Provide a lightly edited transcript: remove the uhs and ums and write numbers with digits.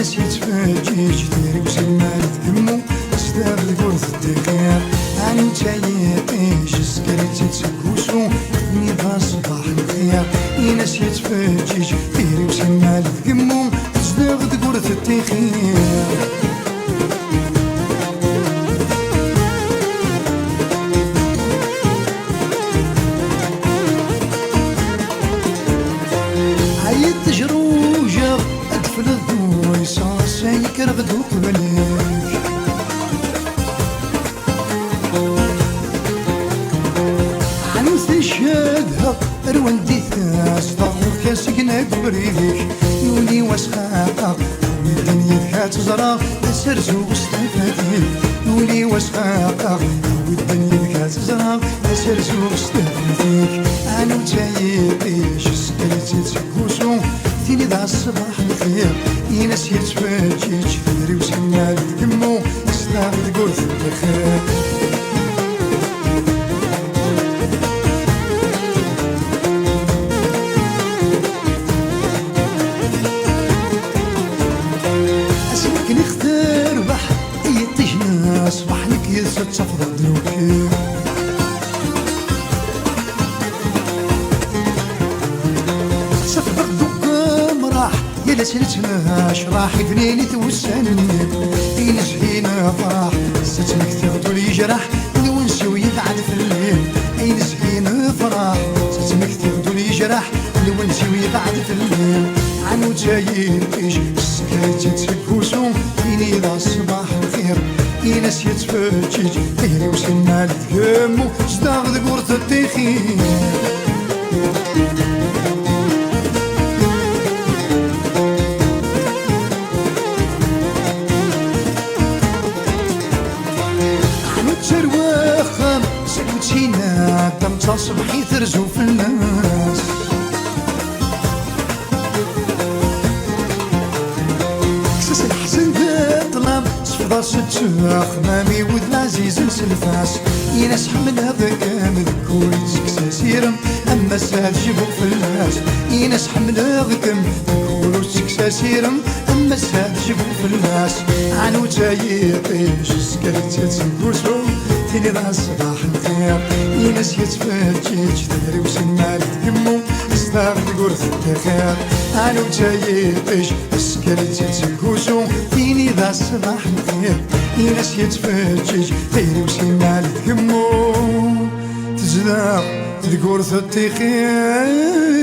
يناس يتفاجئ ديري وسمال دمو صداق القرث الدقيق عني تايقيش سكرتي تسكوسو نيضا صباح الخير يناس يتفاجئ ديري وسمال دمو صداق القرث الدقيق تجروجة أدفل الضوء يصاص يكرغ دوق بلاش عنوث الشادها روندي ثاس ضغط كاسقنا بريدك يولي وسخاقة الدنيا ذكا تزرع تسرزو استفاديك يولي وسخاقة والدنيا ذكا تزرع تسرزو استفاديك أنا وتايقيش سكرتي تسكوسو تيني ذا الصباح الخير يناس يتفاجئ ثدري وسمال دمو صداق القرث الخير اسمك نختار بح يتجنا صباح لك يسد تفضل دروكي يلا سلتناش راح يفنيني توسانني دين زهينا فرح ستنك تغدو لي جرح نونسي ويبعد في الليل اين زهينا فرح ستنك تغدو لي جرح نونسي ويبعد في الليل عنو تايين ايش سكايتي تسكوسو ديني ذا الصباح الخير يناس يتفاجئ ديري وسنا لتقامو صداق ذا قرطة التخير ترواخم سكوتينا دم تصبحي ترزو في الناس كسس الحسن ذا طلب صفدا ستوخ مامي ود العزيز نسلفاس يناس حمل هذا كامل كوري سكساسيرم اما سهل جيبو في الناس يناس حمل هذا كامل كوري سكساسيرم اما سهل جيبو في الناس عنو تايقيش سكرتي تسكوسو تيني ذا الصباح الخير يناس يتفاجئ تدري وسمال دمو صداق القرث الخير عنو تايقيش سكرتي تسكوسو تيني ذا الصباح الخير يناس يتفاجئ تدري وسمال دمو صداق القرث الخير